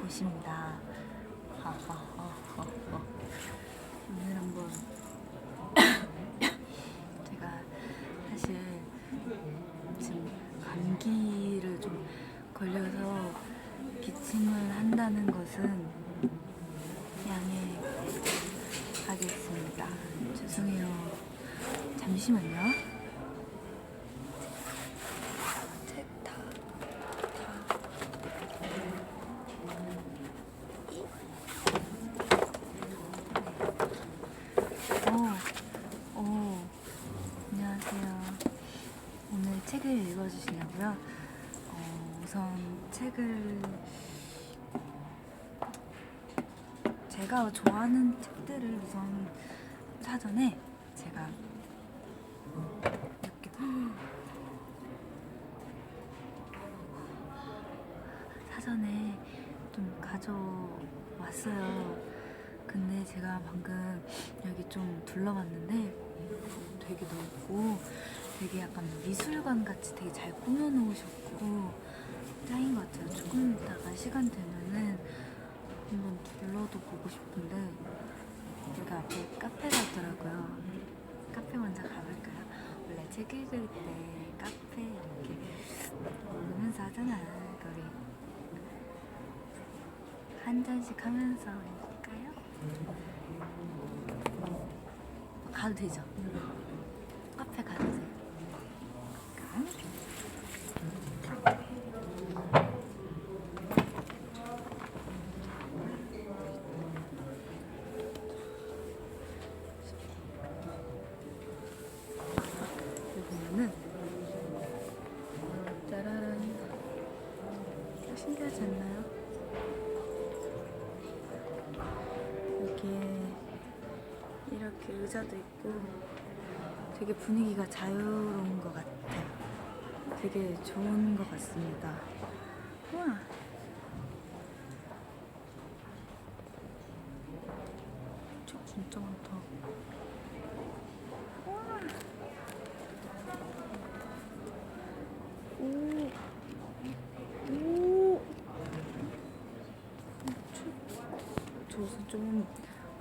곳입니다. 오늘 한번 제가 사실 지금 감기를 좀 걸려서 기침을 한다는 것은 양해하겠습니다. 죄송해요. 잠시만요. 안녕하세요. 오늘 책을 읽어주시냐고요? 우선 책을 제가 좋아하는 책들을 우선 사전에 제가 이렇게 사전에 좀 가져왔어요. 근데 제가 방금 여기 좀 둘러봤는데 되게 넓고 되게 약간 미술관 같이 되게 잘 꾸며놓으셨고 짱인 것 같아요. 조금 이따가 시간 되면은 한번 둘러도 보고 싶은데 여기 앞에 카페가 있더라고요. 카페 먼저 가볼까요? 원래 책 읽을 때 카페 이렇게 먹으면서 하잖아. 우리 한 잔씩 하면서 읽을까요? 가도 되죠? 카페 가도 돼요. 여기 보면은 짜라란, 신기하지 않나요? 여기에 이렇게 의자도 있고 되게 분위기가 자유로운 것 같아요. 되게 좋은 것 같습니다. 우와! 책 진짜 많다. 우와! 오! 오! 저도 좀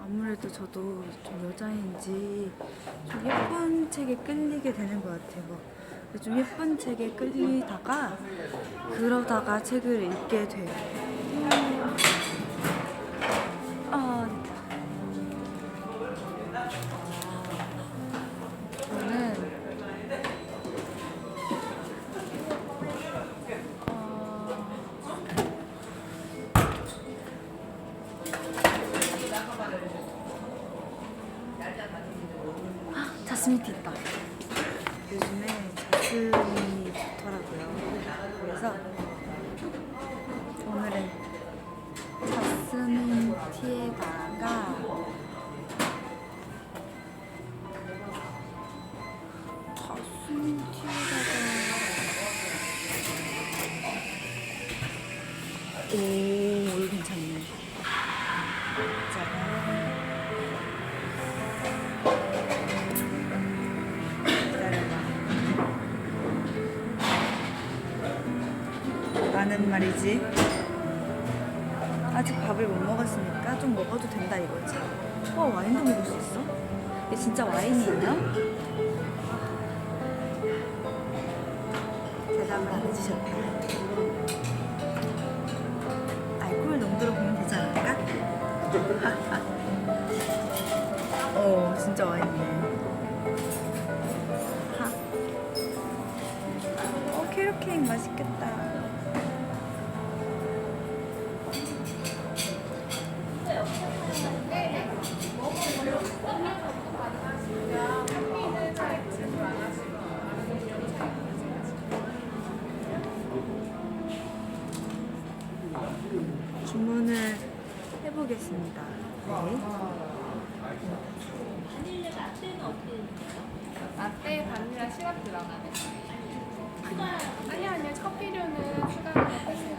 아무래도 저도 좀 여자인지 좀 예쁜 책에 끌리게 되는 것 같아요. 좀 예쁜 책에 끌리다가 그러다가 책을 읽게 돼요. 저는 자스민티 있다. 요즘에 자스민이 좋더라고요. 그래서 오늘은 자스민티에다가 오, 이거 괜찮네. 짜잔. 나는 말이지 아직 밥을 못 먹었으니까 좀 먹어도 된다 이거지. 와인도 먹을 수 있어? 이게 진짜 와인이에요? 대답을 안 해주셨다. 알코올 농도로 보면 되지 않을까? 진짜 와인이네. 캐럿 케이크 맛있겠다. 주문을 해보겠습니다. 네. 라떼 바닐라 시럽 들어가네. 아니요. 커피류는 추가로 해주세요.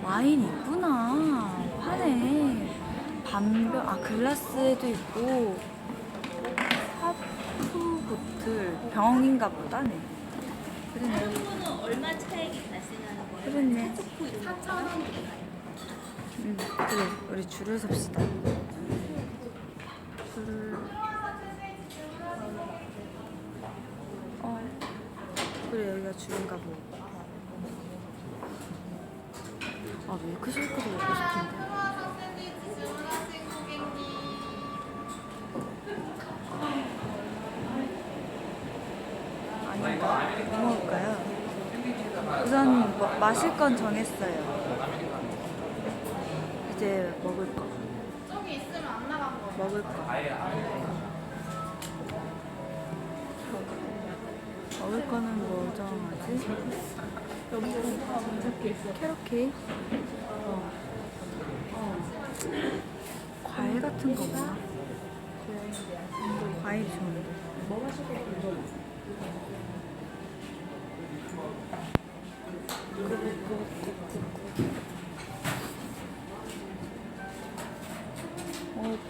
와인 있구나. 파네. 반병, 글라스에도 있고 하프 보틀 병인가 보다네. 그러네. 얼마 차액이 발생하는 거예요? 그렇네. 4,000원 그래, 우리 줄을 섭시다. 줄을. 그래, 여기가 줄인가 보. 아, 밀크쉐이크도 먹고 싶은데. 아닌가? 뭐 먹을까요? 우선 마실 건 정했어요. 이제 먹을 거. 저기 있으면 안 나간 거. 먹을 거. 먹을 거는 뭐 정하지? 캐럿 케이크? 과일 같은 거 없나? 과일 좋은데.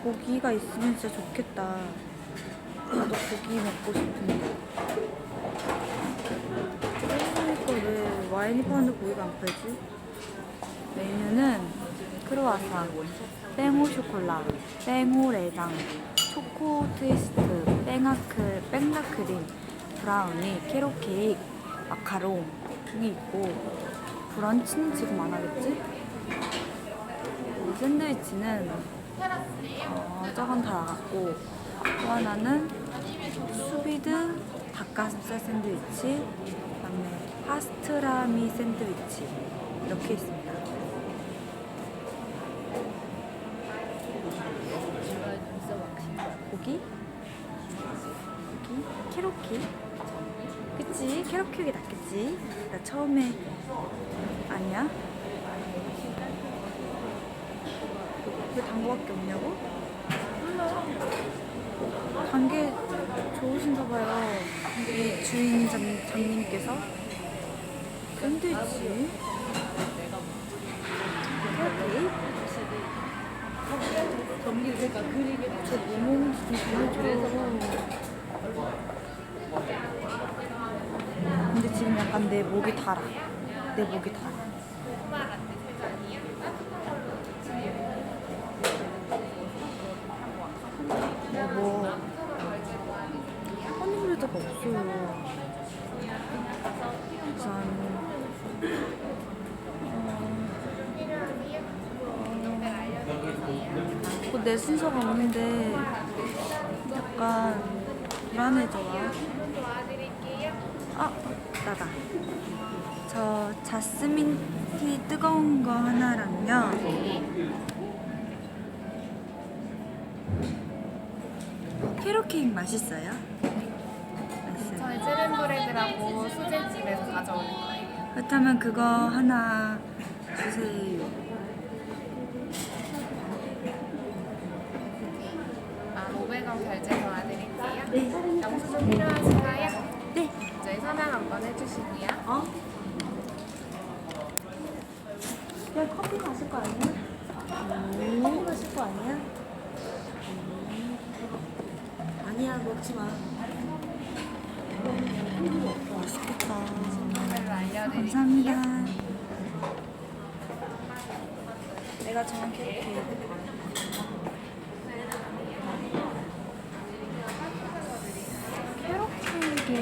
고기가 있으면 진짜 좋겠다. 나도 고기 먹고 싶은데. 그러니까 왜 와인이 파는데 고기가 안 팔지? 메뉴는 크로와상, 뺑오 쇼콜라, 뺑오 레장, 초코 트위스트, 뺑라크림, 브라우니, 캐럿 케이크, 마카롱 등이 있고 브런치는 지금 안 하겠지? 샌드위치는 저건 다 나갔고 또 하나는 수비드 닭가슴살 샌드위치, 그다음에 파스트라미 샌드위치 이렇게 있습니다. 고기? 캐럿케이크? 그치? 캐럿케이크가 낫겠지? 나 처음에 아니야? 왜 당구밖에 없냐고? 몰라. 단게 좋으신가 봐요. 이 주인 장님께서. 샌드위치. 캐럿케이크? 저뭐 먹는지 좀 보여줘. 근데 지금 약간 내 목이 달아. 내 목이 달아. 뭐 허니브레드가 없어요. 우선 내 순서가 없는데 약간 불안해져요. 나다. 저 자스민 티 뜨거운 거 하나랑요. 캐럿 케이크 맛있어요? 맛있어요. 저희 찌른브레드라고 수제집에서 가져오는 거예요. 그렇다면 그거 하나 주세요. 500원 결제 도와드릴게요. 영수증 필요하신가요? 네. 저희 서명 한번 해주시고요. 그냥 커피 마실 거 아니야? 커피 마실 거 아니야? 아니야, 먹지 마. 맛있겠다. 선물로 알려드릴게요. 감사합니다. 내가 정한 캐럿 케이크. 캐럿 케이크에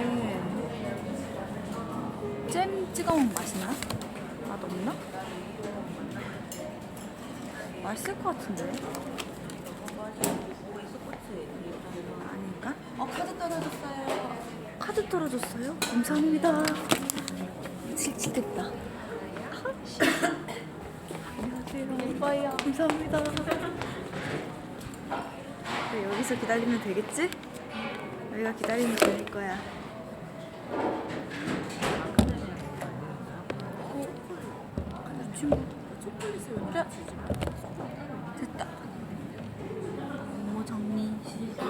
잼 찍어 먹으면 맛있나? 맛없나? 맛있을 것 같은데. 아닌가? 카드 떨어졌어요. 카드 떨어졌어요? 감사합니다. 칠칠됐다. 안녕하세요. 이뻐요. 감사합니다. 네, 여기서 기다리면 되겠지? 여기가 기다리면 될 거야. 초콜릿을 그래. 됐다. 업무 정리 시작.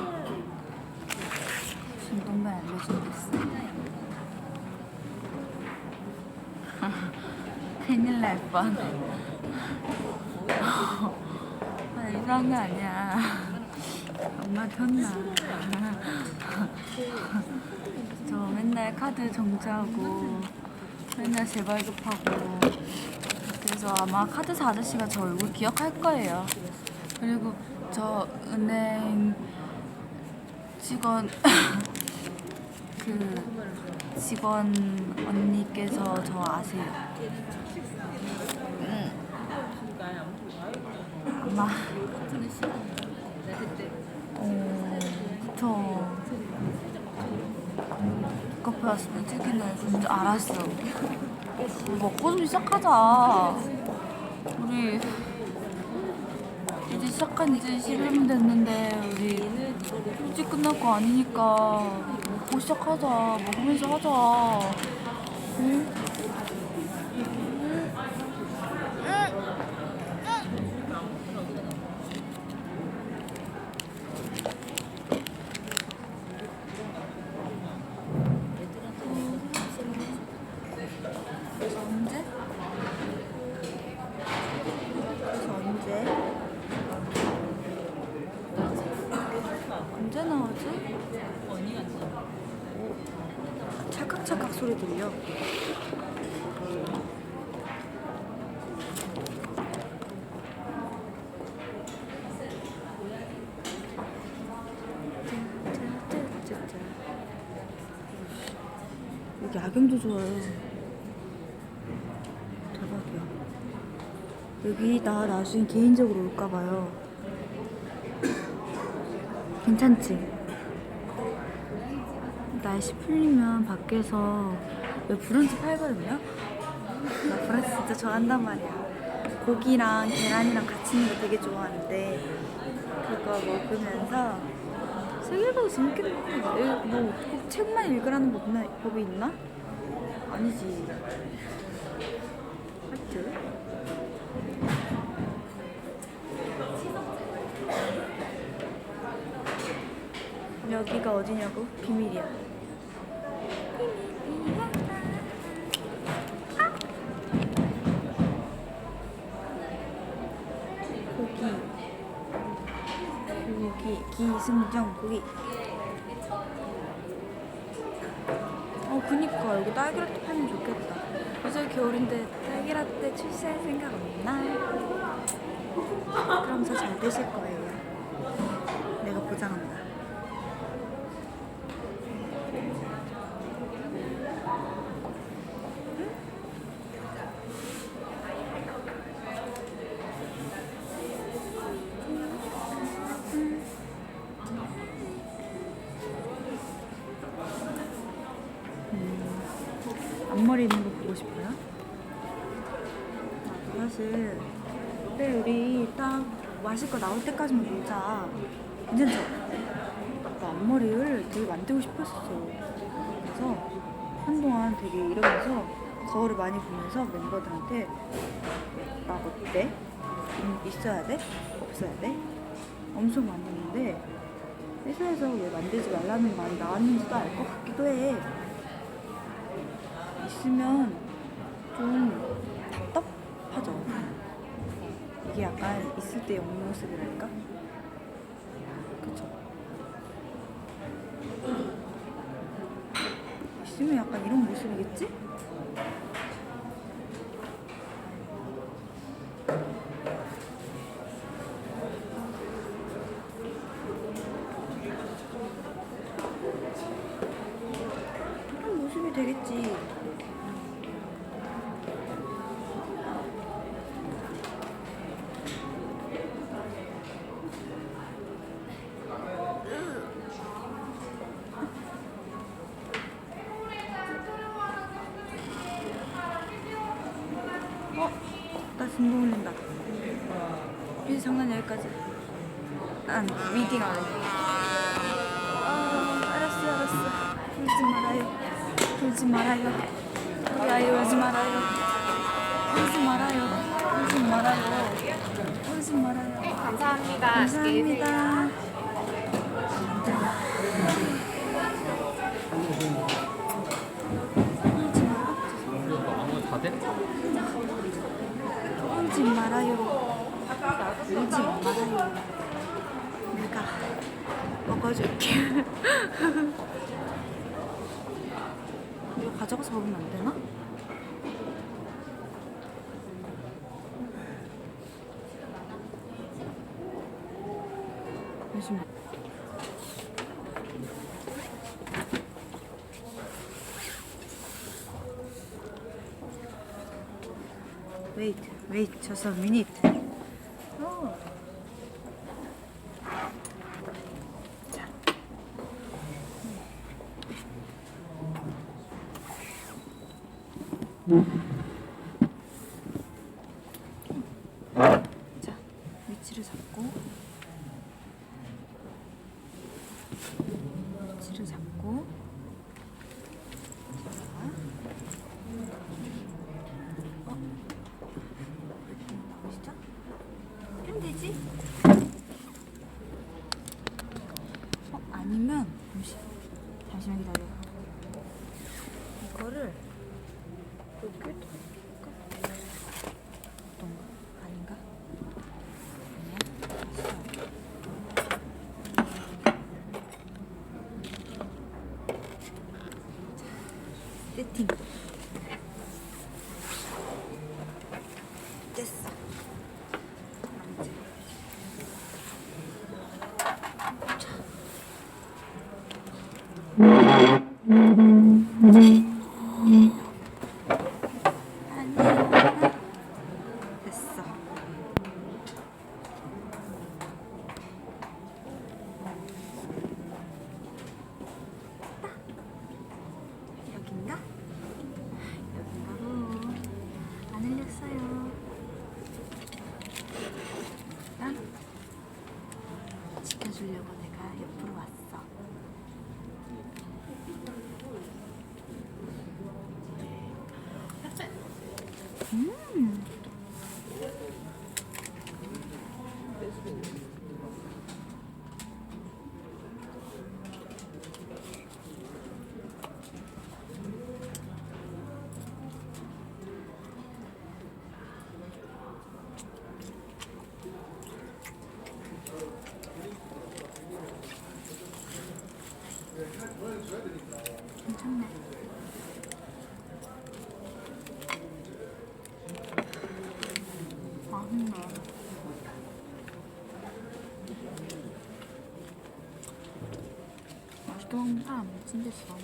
진동벨 알려주겠어. 큰일 날 뻔. 이상한 거 아니야. 엄마한테 혼나. 저 맨날 카드 정지하고 맨날 재발급하고. 그래서 아마 카드사 아저씨가 저 얼굴 기억할 거예요. 그리고 저 은행 직원 그 직원 언니께서 저 아세요. 아마 그쵸. 카페였으면 퇴근을 진짜 알았어. 먹고 좀 시작하자. 우리 이제 시작한 지 11분 됐는데 우리 일찍 끝날 거 아니니까 먹고 시작하자. 먹으면서 하자. 응? 언제? 그래서 언제 나오지? 찰칵찰칵 소리 들려. 여기 야경도 좋아요. 대박이야. 여기 나 나중에 개인적으로 올까봐요. 괜찮지? 날씨 풀리면 밖에서 왜 브런치 팔거든요? 나 브런치 진짜 좋아한단 말이야. 고기랑 계란이랑 같이 있는 거 되게 좋아하는데 그거 먹으면서 책 읽어도 재밌겠는데 뭐꼭 책만 읽으라는 법이 있나? 아니지. 하여튼 여기가 어디냐고? 비밀이야. 고기 기승전 고기. 그니까 여기 딸기라떼 팔면 좋겠다. 요새 겨울인데 딸기라떼 출시할 생각 없나? 그럼 더 잘 되실 거예요. 내가 보장한다. 앞머리 있는 거 보고 싶어요? 사실 우리 딱 마실 거 나올 때까지만 놀자. 괜찮죠? 나 앞머리를 되게 만들고 싶었어. 그래서 한동안 되게 이러면서 거울을 많이 보면서 멤버들한테 나 어때? 있어야 돼? 없어야 돼? 엄청 많이 했는데 회사에서 왜 만들지 말라는 말이 나왔는지도 알 것 같기도 해. 있으면 좀 답답하죠. 이게 약간 있을 때 옆모습이랄까? 그쵸? 있으면 약간 이런 모습이겠지? 이런 모습이 되겠지. 나 진동 울린다. 이제 장난 여기까지. 난 미팅 안 해. 알았어. 울지 말아요. 울지 말아요. 우리 아이 울지 말아요. 울지 말아요. 울지 말아요. 울지 말아요. 감사합니다. 감사합니다. 다 돼? 울지 말아요. 울지 말아요. 내가 먹어줄게. 이거 가져가서 먹으면 안 되나? 잠시만. Wait, just a minute. 어. 자. 자, 위치를 잡고 나오시죠? 하면 되지? 아니면 잠시만 기다려. 이거를 이렇게 어떤가? 아닌가? 아니야? 세팅 됐어. 아니야. 됐어. 여긴가? 여긴가고. 안 흘렸어요. 일단 지켜주려고 내가 옆으로 왔어. 괜찮네. 맛있네. 맛있게 먹는 사람 진짜 있어.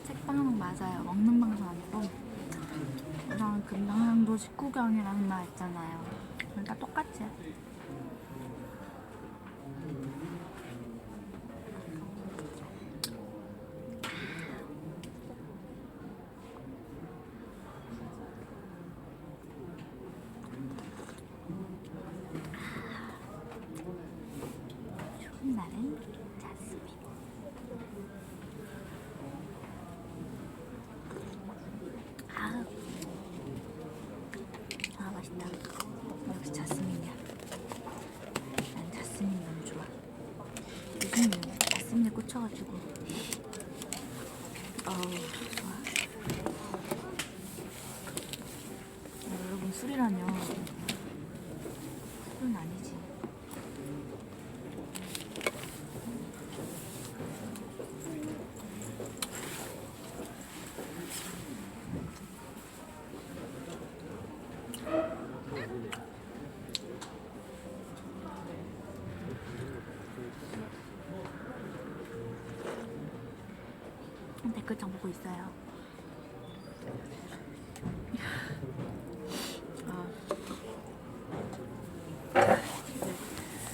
책방송 맞아요. 먹는 방송 아니고 이런 금강산도 식구경이라는 말 있잖아요. 그러니까 똑같지. 좋은 날은 자스민. 아 맛있다. 역시 자스민이야. 난 자스민이 너무 좋아. 요즘 자스민에 꽂혀가지고 좋아. 여러분 술이라뇨. 술은 아니지. 댓글창 보고 있어요.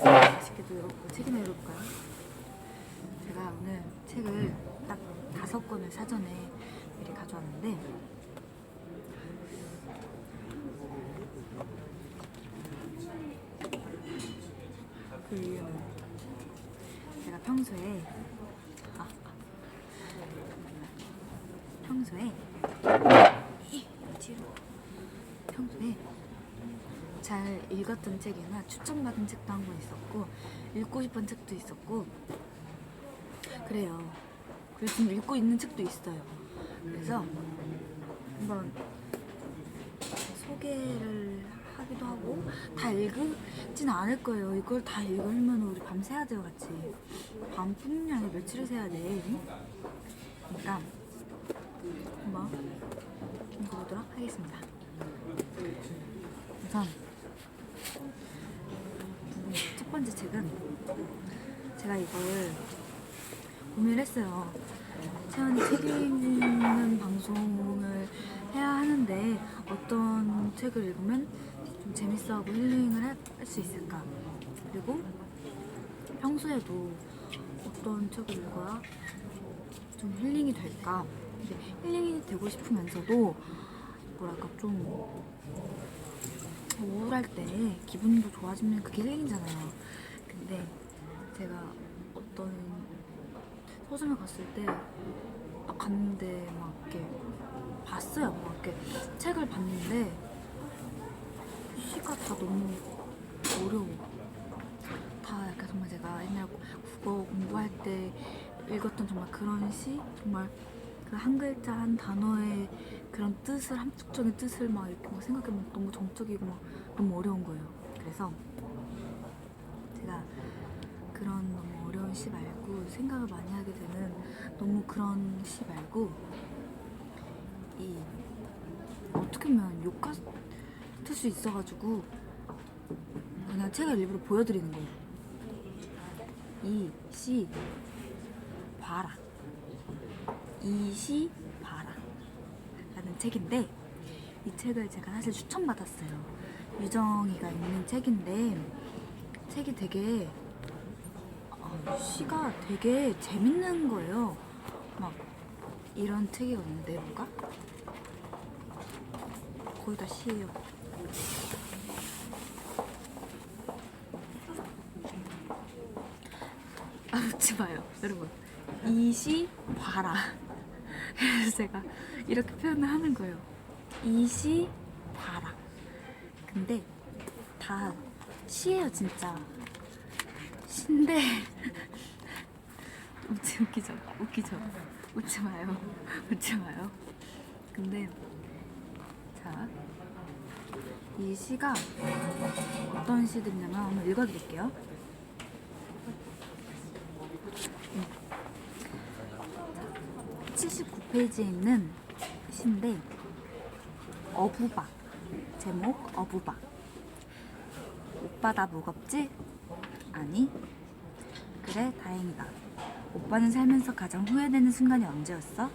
맛있게도 읽었고 책이나 읽을까요? 제가 오늘 책을 딱 5권을 사전에 미리 가져왔는데 그 이유는 제가 평소에 평소에 잘 읽었던 책이나 추천받은 책도 한 권 있었고 읽고 싶은 책도 있었고 그래요. 그래서 지금 읽고 있는 책도 있어요. 그래서 한번 소개를 하기도 하고 다 읽진 않을 거예요. 이걸 다 읽으면 우리 밤 새야 돼요, 같이. 밤뿐이 아니라 며칠을 새야 돼. 그러니까 한번 읽어보도록 하겠습니다. 우선 첫 번째 책은 제가 이걸 고민을 했어요. 채원이 책 읽는 방송을 해야 하는데 어떤 책을 읽으면 좀 재밌어하고 힐링을 할 수 있을까? 그리고 평소에도 어떤 책을 읽어야 좀 힐링이 될까? 근데 힐링이 되고 싶으면서도 뭐랄까 좀 우울할 때 기분도 좋아지면 그게 힐링이잖아요. 근데 제가 어떤 서점에 갔을 때 갔는데 막 이렇게 봤어요. 막 이렇게 책을 봤는데 시가 다 너무 어려워. 다 약간 정말 제가 옛날 국어 공부할 때 읽었던 정말 그런 시, 정말 그 한 글자 한 단어의 그런 뜻을, 함축적인 뜻을 막 이렇게 막 생각해보면 너무 정적이고 막 너무 어려운 거예요. 그래서 제가 그런 너무 어려운 시 말고 생각을 많이 하게 되는 너무 그런 시 말고 이 어떻게 보면 욕 같을 수 있어가지고 그냥 책을 일부러 보여드리는 거예요. 이 시 봐라. 이 시 봐라. 라는 책인데 이 책을 제가 사실 추천받았어요. 유정이가 읽는 책인데 책이 되게 시가 되게 재밌는 거예요. 막 이런 책이거든요. 내용가 거의 다 시예요. 웃지 마요, 여러분. 이 시 봐라. 그래서 제가 이렇게 표현을 하는 거예요. 이 시 봐라. 근데 다 시예요, 진짜. 시인데 웃기죠? 웃지 마요. 웃지 마요. 근데 자, 이 시가 어떤 시들이냐면 한번 읽어드릴게요. 79페이지에 있는 시인데 어부박. 제목 어부박. 오빠 나 무겁지? 아니? 그래 다행이다. 오빠는 살면서 가장 후회되는 순간이 언제였어?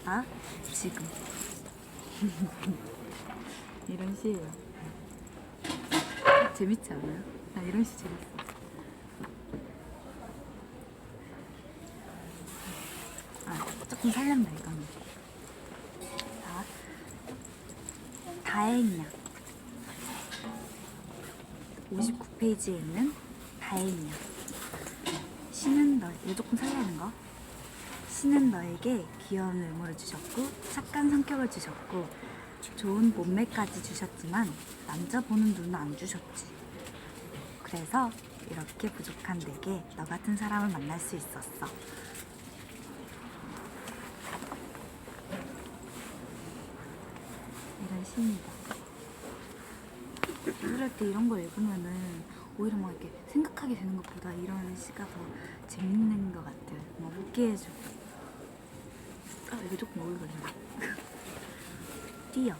나? 지금. 이런 시예요. 재밌지 않아요? 나 이런 시 재밌어. 조금 살렸나 이거는. 자, 다행이야. 59페이지에 있는 다행이야. 신은 너, 이거 조금 살리는 거. 신은 너에게 귀여운 외모를 주셨고 착한 성격을 주셨고 좋은 몸매까지 주셨지만 만져보는 눈은 안 주셨지. 그래서 이렇게 부족한 내게 너 같은 사람을 만날 수 있었어. 이런 시입니다. 우울할 때 이런 걸 읽으면은 오히려 막 이렇게 생각하게 되는 것보다 이런 시가 더 재밌는 것 같아요. 막 웃게 해주고. 이게 조금 오래 걸리네. 뛰어.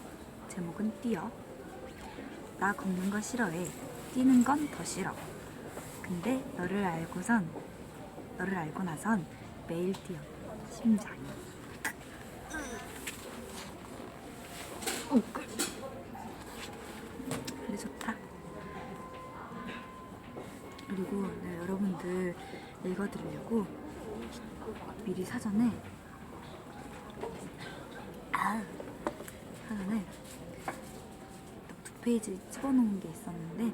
제목은 뛰어. 나 걷는 거 싫어해. 뛰는 건 더 싫어. 근데 너를 알고 나선 매일 뛰어. 심장이. 근데 좋다. 그리고 내가 여러분들 읽어드리려고 미리 사전에 두 페이지 집어놓은 게 있었는데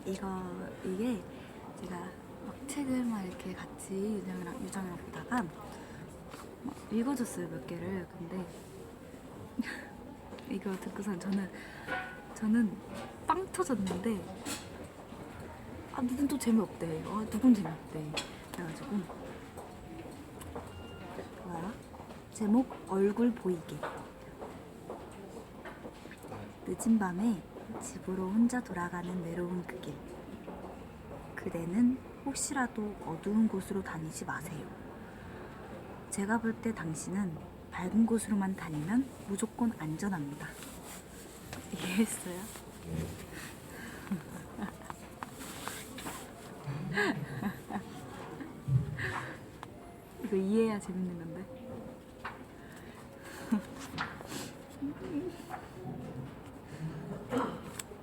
이게 제가 막 책을 막 이렇게 같이 유정이랑 보다가 막 읽어줬어요, 몇 개를. 근데 이거 듣고선 저는 빵 터졌는데 누군 또 재미없대. 누군 재미없대. 그래가지고 뭐야? 제목 얼굴 보이게. 늦은 밤에 집으로 혼자 돌아가는 외로운 그 길. 그대는 혹시라도 어두운 곳으로 다니지 마세요. 제가 볼 때 당신은 밝은 곳으로만 다니면 무조건 안전합니다. 이해했어요? 이거 이해해야 재밌는 건데.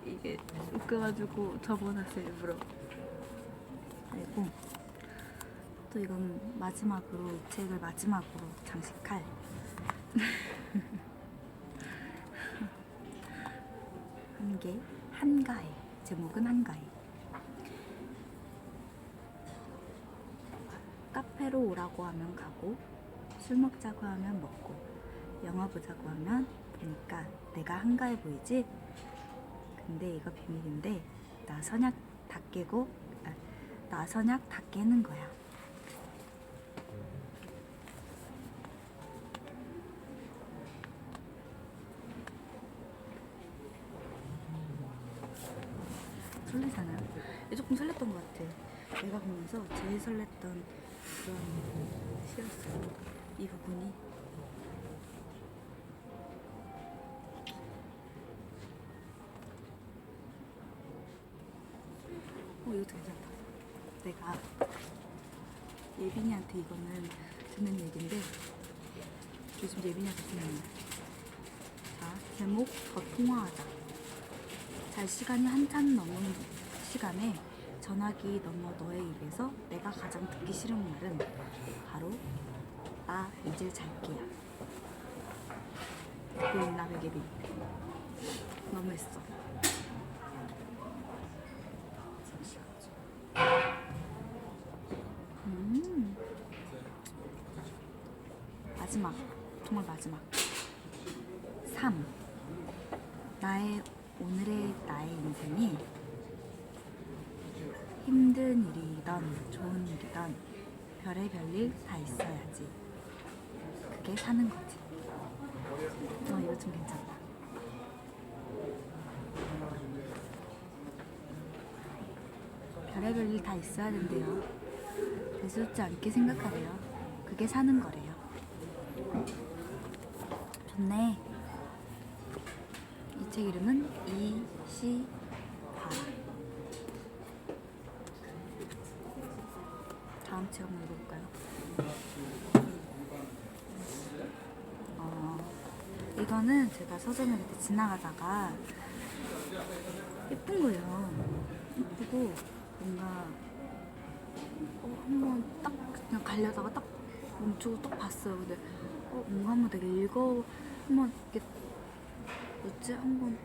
이게 웃겨가지고 접어놨어요, 일부러. 그리고 또 이건 마지막으로, 이 책을 마지막으로 장식할 한계, 한가해. 제목은 한가해. 카페로 오라고 하면 가고, 술 먹자고 하면 먹고, 영화 보자고 하면 보니까 내가 한가해 보이지? 근데 이거 비밀인데 나선약 다 깨는 거야. 설레잖아요. 조금 설렜던 것 같아. 내가 보면서 제일 설렜던 그런 시였어요. 이 부분이. 이것도 괜찮다. 내가 예빈이한테 이거는 듣는 얘기인데, 요즘 예빈이한테 듣는 얘기. 자, 제목 더 통화하자. 잘 시간이 한참 넘은 시간에 전화기 넘어 너의 입에서 내가 가장 듣기 싫은 말은 바로 나 이제 잘게야. 듣고 있나 백예빈. 너무했어. 마지막, 정말 마지막. 3. 오늘의 나의 인생이 힘든 일이든 좋은 일이든 별의별 일 다 있어야지. 그게 사는 거지. 이거 좀 괜찮다. 별의별 일 다 있어야 된대요. 대수롭지 않게 생각하래요. 그게 사는 거래요. 좋네. 이 책 이름은 이시바. 다음 책 한번 읽어볼까요? 이거는 제가 서점에 그때 지나가다가 예쁜 거예요. 예쁘고 뭔가 한번 딱 그냥 가려다가 딱 멈추고 딱 봤어요. 근데 뭔가 한번 되게 한번 이렇게 뭐지? 한번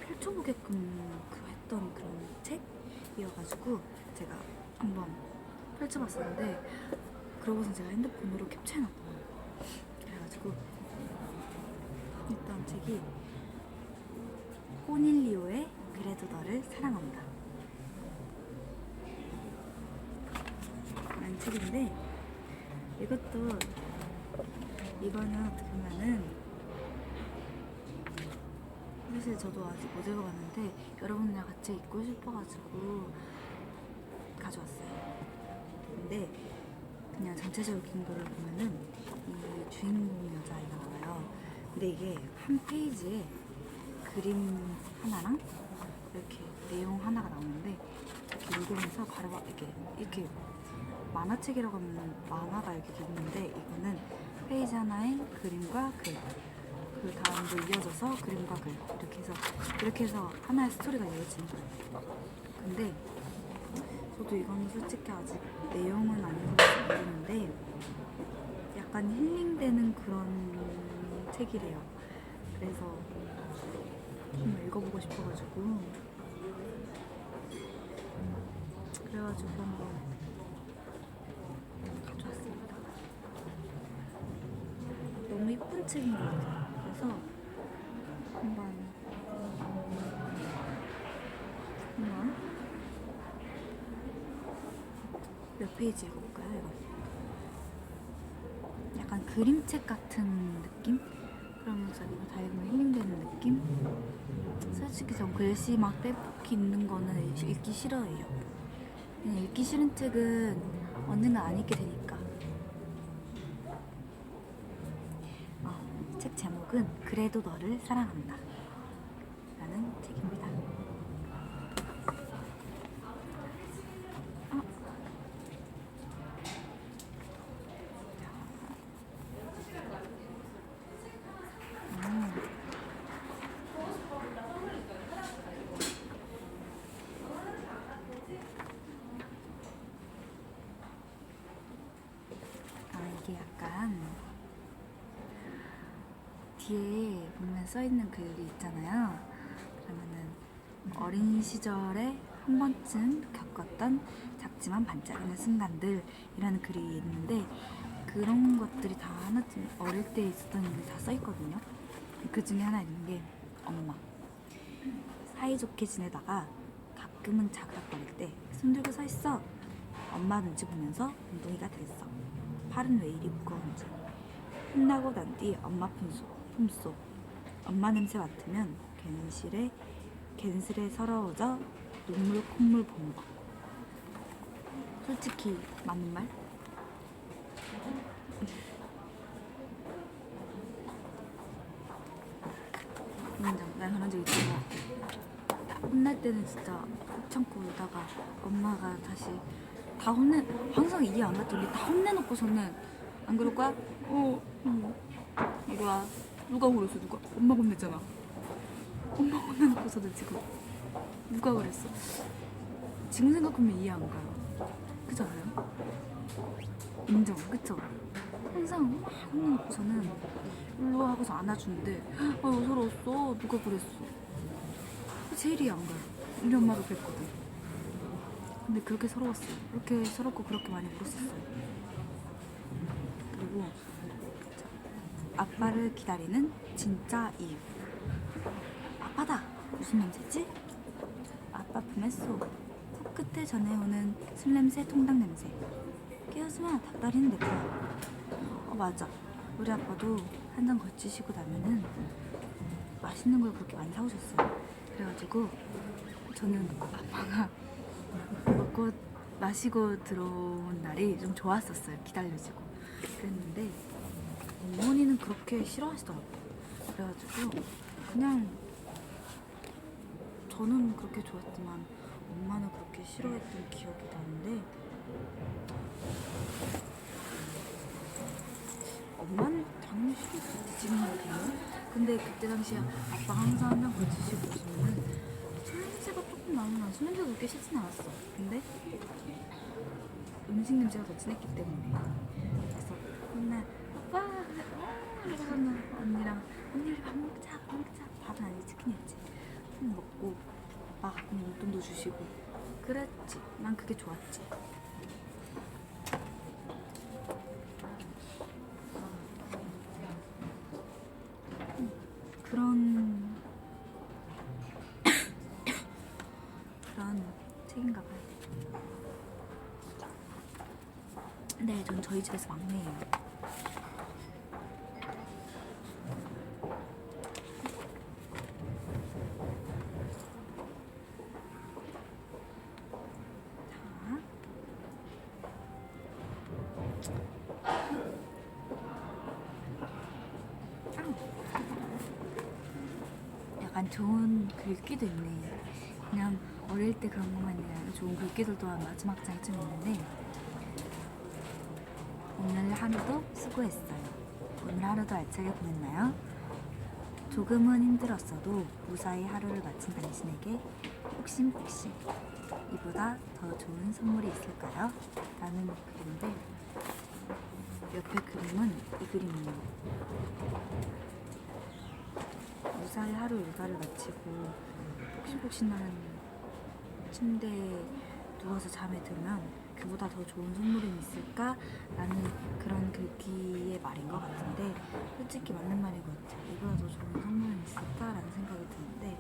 펼쳐보게끔 했던 그런 책이어가지고 제가 한번 펼쳐봤었는데, 그러고서 제가 핸드폰으로 캡처해놨거든요. 그래가지고 일단 책이 코닐리오의 그래도 너를 사랑한다 라는 책인데, 이거는 어떻게 보면은, 사실 저도 아직 못 읽어봤는데 여러분이랑 같이 읽고 싶어가지고 가져왔어요. 근데 그냥 전체적인 거를 보면은 이 주인공 여자아이가 나와요. 근데 이게 한 페이지에 그림 하나랑 이렇게 내용 하나가 나오는데, 이렇게 읽으면서 바로 이렇게 만화책이라고 하면 만화가 이렇게 있는데, 이거는 페이지 하나에 그림과 글, 그 다음도 이어져서 그림과 글, 이렇게 해서 하나의 스토리가 이어지는 거예요. 근데 저도 이건 솔직히 아직 내용은 안 읽어서 모르는데 약간 힐링되는 그런 책이래요. 그래서 좀 읽어보고 싶어가지고 한번 가져왔습니다. 너무 예쁜 책인 것 같아요. 그래서 한번 몇 페이지 읽어볼까요? 이거 그림책 같은 느낌? 그러면서 이거 다 읽으면 힐링되는 느낌? 솔직히 전 글씨 막 빼곡히 있는 거는 읽기 싫어해요. 그냥 읽기 싫은 책은 언젠가 안 읽게 되니까. 책 제목은 그래도 너를 사랑한다 라는 책입니다. 이게 약간 뒤에 보면 써있는 글이 있잖아요. 그러면은 어린 시절에 한 번쯤 겪었던 작지만 반짝이는 순간들이라는 글이 있는데 그런 것들이 다 하나쯤 어릴 때 있었던 일이 다 써있거든요. 그 중에 하나 있는 게 엄마. 사이좋게 지내다가 가끔은 자그락거릴 때 손들고 서 있어. 엄마 눈치 보면서 운동이가 됐어. 팔은 왜 이리 무거운지. 혼나고 난 뒤 엄마 품속. 엄마 냄새 맡으면 괜스레 서러워져 눈물 콧물 본다. 솔직히 맞는 말? 인정. 난 그런 적 있잖아. 혼날 때는 진짜 꼭 참고 울다가 엄마가 다시 다 항상 이해 안 갔더니 다 혼내놓고서는 안 그럴 거야? 이거야. 누가 그랬어? 누가? 엄마가 혼냈잖아. 엄마 혼내놓고서는 지금 누가 그랬어? 지금 생각하면 이해 안 가요. 그렇지 않아요? 인정, 그쵸? 항상 막 혼내놓고서는 울로 하고서 안아주는데 아유 서러웠어. 누가 그랬어? 제일 이해 안 가요. 우리 엄마도 그랬거든. 근데 그렇게 서러웠어요. 그렇게 서럽고 그렇게 많이 울었었어요. 그리고 아빠를 기다리는 진짜 이유. 아빠다! 무슨 냄새지? 아빠 품에 쏙. 코끝에 전해오는 술 냄새, 통닭 냄새. 깨우지마, 닭다리는 내 거야. 맞아. 우리 아빠도 한 잔 거치시고 나면은 맛있는 걸 그렇게 많이 사오셨어요. 그래가지고 저는 아빠가 먹고 마시고 들어온 날이 좀 좋았었어요. 기다려지고 그랬는데 어머니는 그렇게 싫어하시더라고요. 그래가지고 그냥 저는 그렇게 좋았지만 엄마는 그렇게 싫어했던 기억이 나는데 엄마는 당연히 싫어했지 지금 보면. 근데 그때 당시에 아빠 항상 한 잔 걸치시고 오시면은 술 냄새가 조금 나면 술 냄새가 그렇게 싫진 않았어. 근데 음식 냄새가 더 진했기 때문에 그래서 맨날 오빠 이러고서는 언니랑 언니 우리 밥 먹자. 밥은 아니지 치킨이었지. 먹고 아빠 가끔 용돈도 주시고 그랬지. 난 그게 좋았지. 그런 책인가 봐요. 네, 전 저희 집에서 막내예요. 약간 좋은 글귀도 있네. 그냥 어릴 때 그런 것만 아니라 좋은 글귀들 또한 마지막 장쯤 있는데 오늘 하루도 수고했어요. 오늘 하루도 알차게 보냈나요? 조금은 힘들었어도 무사히 하루를 마친 당신에게 폭신폭신 이보다 더 좋은 선물이 있을까요? 라는 글인데 옆에 그림은 이 그림이에요. 무사히 하루 일과를 마치고 폭신폭신한 침대에 누워서 잠에 들면 그보다 더 좋은 선물이 있을까? 라는 그런 글귀의 말인 것 같은데 솔직히 맞는 말인 것 같아요. 이보다 더 좋은 선물이 있을까? 라는 생각이 드는데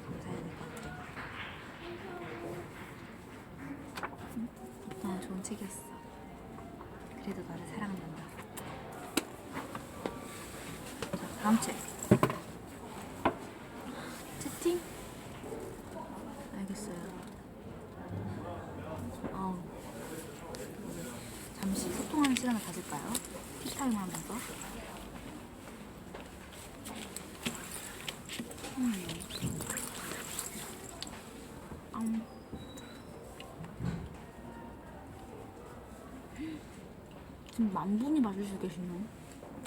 감사해야 될 것 같아요. 너무 좋은 책이었어. 그래도 너를 사랑한다. 다음 책. 채팅? 알겠어요. 잠시 소통하는 시간을 가질까요? 티타임 하면서. 지금 10,000분이 봐주시고 계시네요.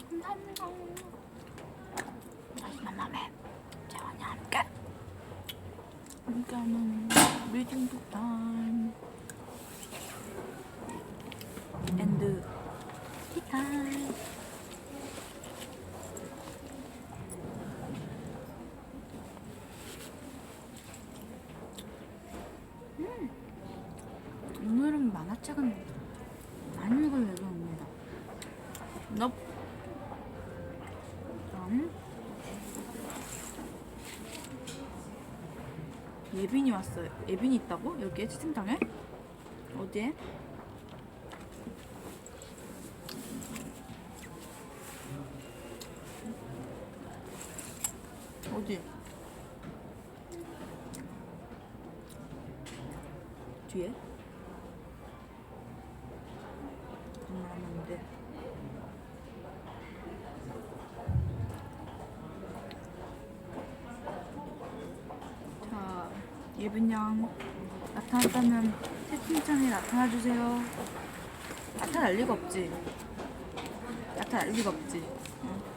감사합니다. 다시 만남에 재환이와 함께하는 리딩 북타임 앤드 티타임. 오늘은 만화책은 안 읽을 예정입니다. 넙. 그럼 예빈이 왔어요. 예빈이 있다고? 여기에 채팅창에? 어디에? 어디? 뒤에? 정말 안 맞는데. 자, 예빈 양 나타났다면 채팅창에 나타나주세요. 나타날 리가 없지. 나타날 리가 없지. 응.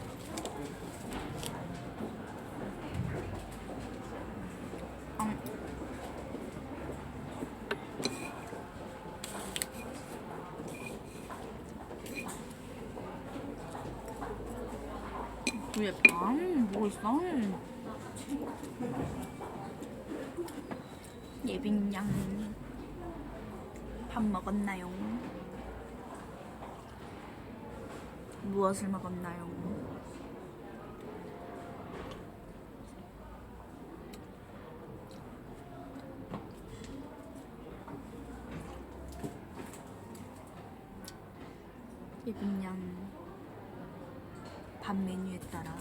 위에 방 뭐 있어? 예빈 양 밥 먹었나요? 무엇을 먹었나요? 예빈 양 밥 메뉴에 따라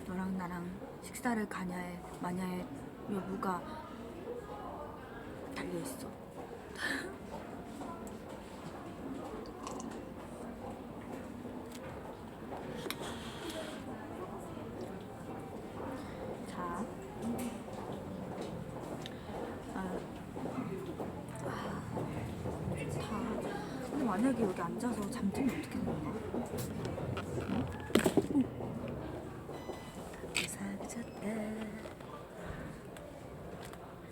너랑 나랑 식사를 가냐에 마냐의 여부가 달려있어. 자, 좋다. 근데 만약에 여기 앉아서 잠들면 어떻게 되는 거야?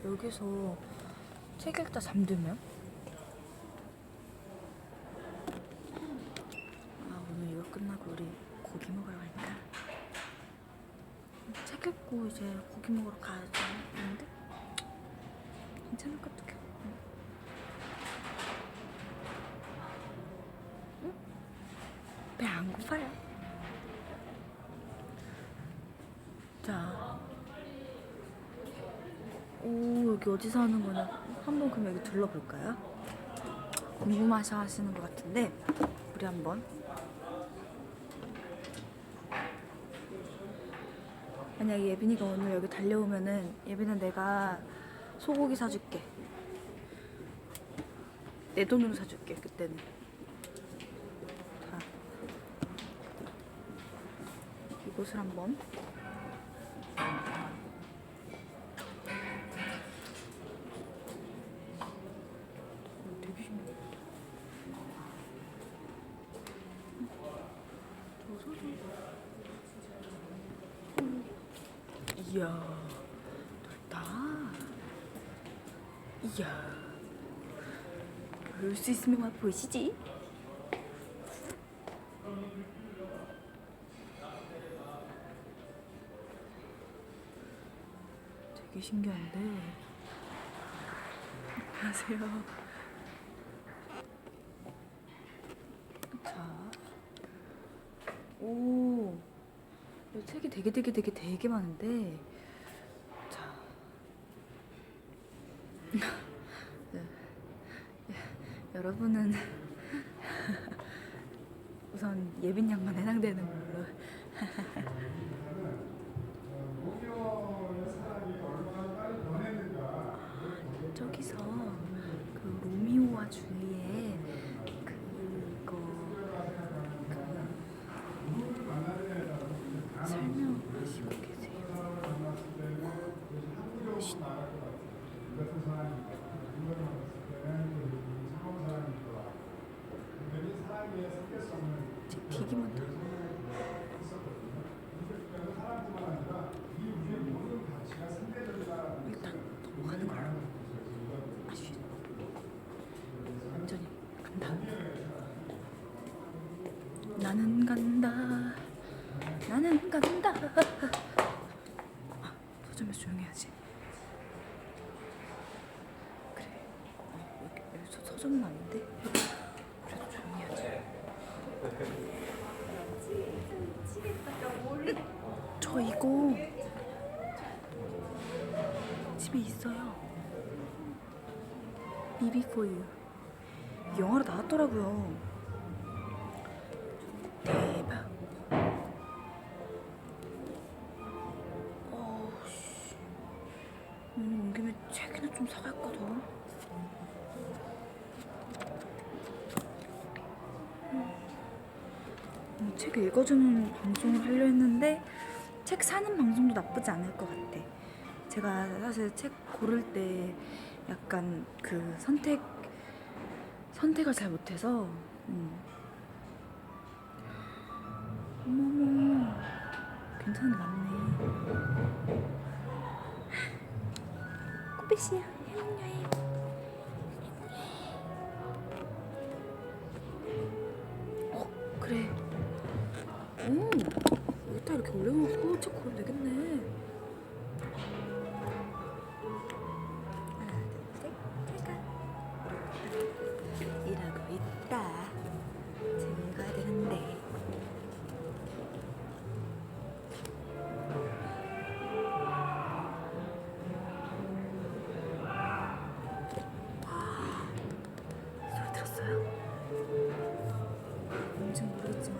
여기서 책 읽다 잠들면? 오늘 이거 끝나고 우리 고기 먹으러 갈까? 책 읽고 이제 고기 먹으러 가야지. 근데 괜찮을 것 같아. 응? 배 안 고파요. 자, 오, 여기 어디 사는 거냐? 한번 그럼 여기 둘러볼까요? 궁금하셔 하시는 것 같은데 우리 한번 만약에 예빈이가 오늘 여기 달려오면은 예빈아 내가 소고기 사줄게. 내 돈으로 사줄게 그때는. 자, 이곳을 한번 되게 신기해. 이야, 넓다. 이야, 볼 수 있으면 와 보시지. 되게 신기한데. 안녕하세요. 자, 오, 이 책이 되게 많은데. 자, 여러분은 우선 예빈 양만 해당되는 걸로. 기기만 더. 일단 넘어가는 걸로. 아쉬. 완전히 간다. 나는 간다. 나는 간다. 아, 서점에서 조용히 해야지. 그래. 여기 서점은 아닌데. 그래도 조용히 해야지. 저 이거 집에 있어요. 비비 포유 영화로 나왔더라고요. 대박. 씨. 오늘 온 김에 책이나 좀 사갈거든. 책 읽어주는 방송을 하려 했는데 책 사는 방송도 나쁘지 않을 것 같아. 제가 사실 책 고를 때 약간 그 선택을 잘 못해서. 어머머, 괜찮은 게 많네. 꽃빛이야, 해몽여행. 그래. 여기다 이렇게 올려놓고 책 고르면 되겠네. 하나, 둘, 셋, 잘 가. 일하고 있다. 집에 가야 되는데. 소리 들었어요? 뭔지는 모르겠지만.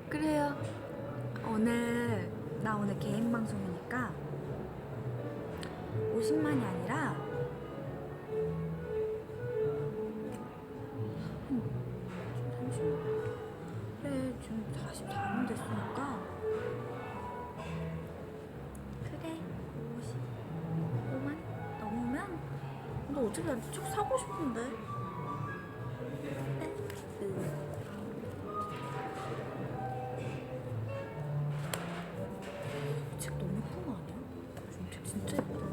그래요. 나 오늘 개인 방송이니까 50만이 아니라 잠시만. 그래, 지금 44분 됐으니까. 그래, 55만 넘으면. 너 어차피 나한테 쭉 사고 싶은데. 책 너무 예쁜 거 아니야? 책 진짜 예쁘다.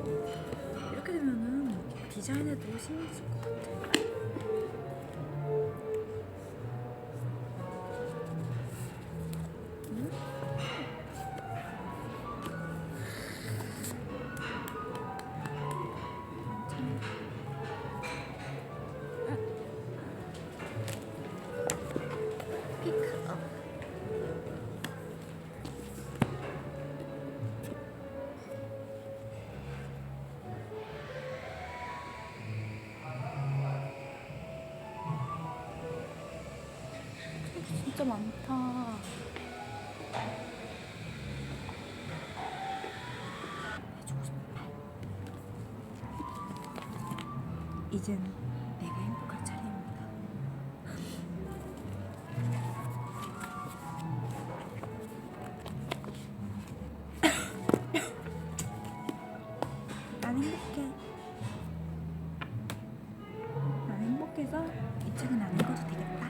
이렇게 되면은 디자인에도 신경 쓸 것 같아. 응? 피크업. 진짜 많다. 해주고 싶다. 이젠 내가 행복할 차례입니다. 난 행복해. 난 행복해서 이 책은 안 읽어도 되겠다.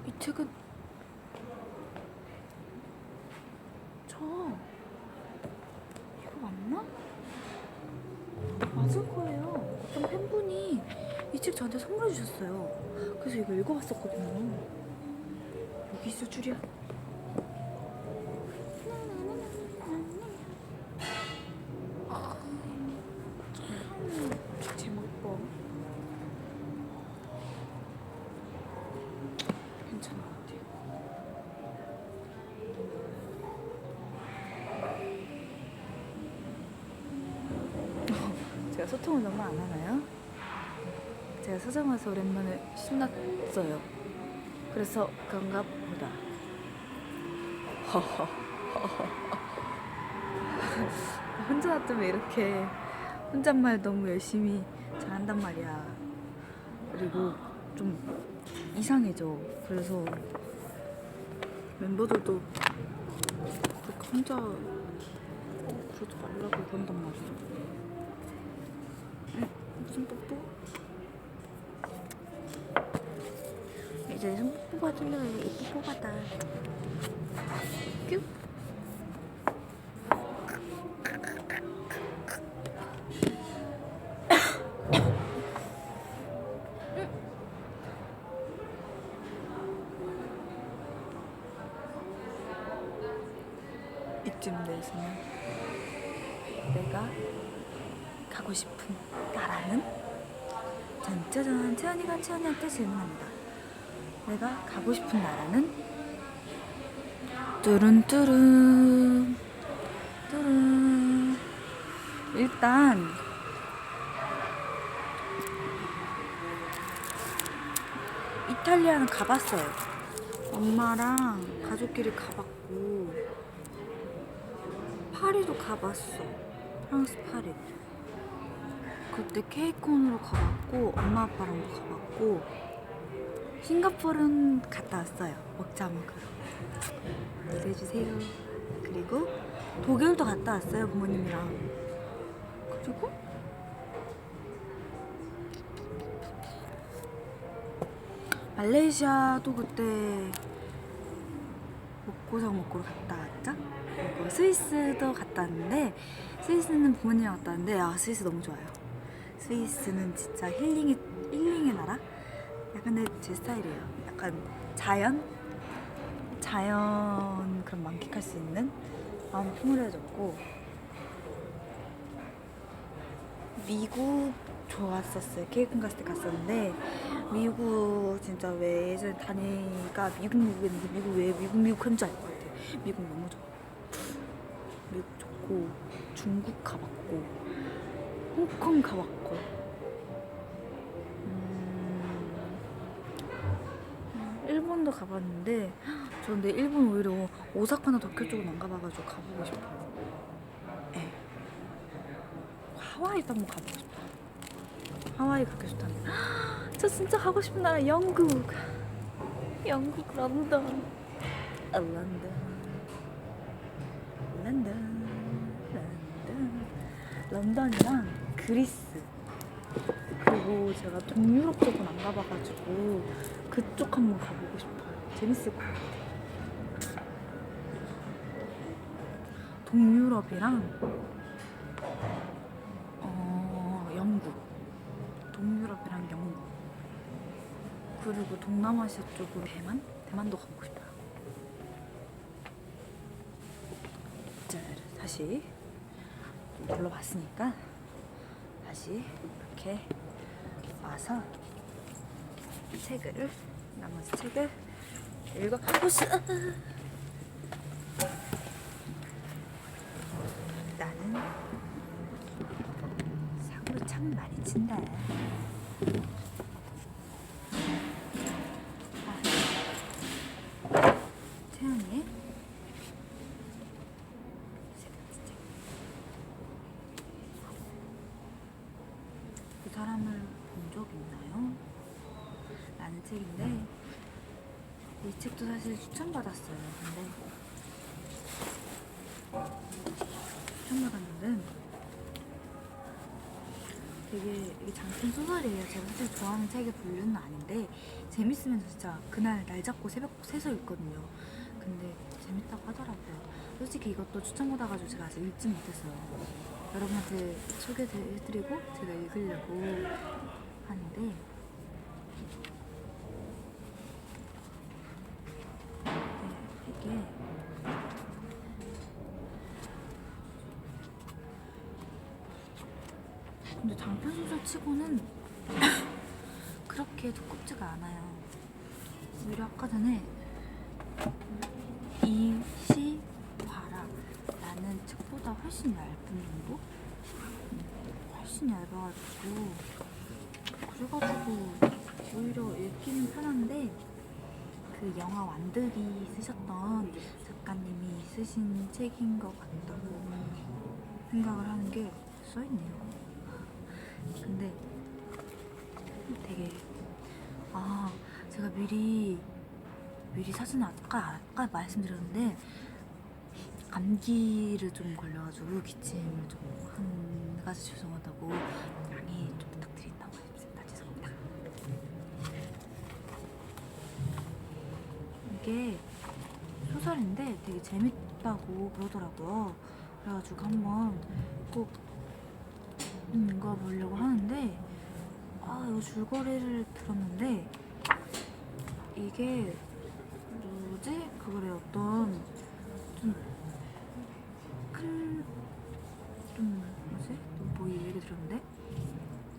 이 책은 이거 맞나? 맞을 거예요. 어떤 팬분이 이 책 저한테 선물해 주셨어요. 그래서 이거 읽어봤었거든요. 여기 있을 줄이야. 참 제목 봐. 괜찮은 것 같아요. 제가 소통을 너무 안 하나요? 제가 서점 와서 오랜만에 신났어요. 그래서 그런가 보다. 혼자 놔두면 이렇게 혼잣말 너무 열심히 잘한단 말이야. 그리고 좀 이상해져. 그래서 멤버들도 그렇게 혼자 그러지 말라고 그런단 말이야. 응? 무슨 뽀뽀? 이제 손 뽀뽀 받으려고 이 뽀뽀 받아. 큐? 이쯤 돼서는 내가 가고 싶은 나라는 짠짜잔 채연이가 채연이한테 질문합니다. 내가 가고 싶은 나라는 뚜룬뚜룬 뚜룬. 일단 이탈리아는 가봤어요. 엄마랑 가족끼리 가봤고 파리도 가봤어. 프랑스 파리. 그때 케이콘으로 가봤고 엄마 아빠랑도 가봤고 싱가포르는 갔다 왔어요. 먹자 먹으러. 기대해주세요. 그리고 독일도 갔다 왔어요. 부모님이랑. 그리고 말레이시아도 그때 먹고 갔다 왔죠? 그리고 스위스도 갔다 왔는데 스위스는 부모님이랑 갔다 왔는데 스위스 너무 좋아요. 스위스는 진짜 힐링의 나라? 약간 제 스타일이에요. 약간 자연 그런 만끽할 수 있는 마음이 풍요해졌고 미국 좋았었어요. 케이콘 갔을 때 갔었는데 미국 진짜 왜 예전에 다니까 미국했는데 미국 왜 미국 한줄 알 것 같아. 미국 너무 좋아. 미국 좋고 중국 가봤고 홍콩 가봤고 일본도 가봤는데 저 근데 일본 오히려 오사카나 도쿄 쪽은 안 가봐가지고 가보고 싶어요. 네. 하와이도 한번 가보고 싶다. 하와이 그렇게 좋다는데 저 진짜 가고 싶은 나라 영국 런던 런던이랑 그리스. 그리고 제가 동유럽 쪽은 안 가봐가지고 그쪽 한번 가보고 싶어요. 재밌을 것 같아요. 동유럽이랑 영국. 동유럽이랑 영국. 그리고 동남아시아 쪽으로 대만도 가보고 싶어요. 자, 다시 불러봤으니까 다시 이렇게 와서 나머지 책을 읽어보시오. 나는 사고를 참 많이 친다. 태연이의 세 번째 책. 그 사람을 본 적 있나요? 라는 책인데 이 책도 사실 추천받았어요. 근데 추천받았는데 되게 이게 장편 소설이에요. 제가 사실 좋아하는 책의 분류는 아닌데 재밌으면 진짜 그날 날 잡고 새벽 새서 읽거든요. 근데 재밌다고 하더라고요. 솔직히 이것도 추천받아가지고 제가 아직 읽지 못했어요. 여러분한테 소개해드리고 제가 읽으려고 하는데 이게 근데 장편 소설 치고는 그렇게 두껍지가 않아요. 오히려 아까 전에 이시과라라는 책보다 훨씬 얇은 정도? 훨씬 얇아가지고 그 그래가지고 오히려 읽기는 편한데 그 영화 완득이 쓰셨던 작가님이 쓰신 책인 것 같다고 생각을 하는 게 써있네요. 근데 되게 제가 미리 사실 아까 말씀드렸는데 감기를 좀 걸려가지고 기침을 좀 한 가지 죄송하다고 양해 좀 부탁드린다고 했습니다. 죄송합니다. 이게 소설인데 되게 재밌다고 그러더라고요. 그래가지고 한번 꼭 읽어보려고 하는데 이거 줄거리를 들었는데 이게 뭐지? 그거래 어떤 뭐 얘기 들었는데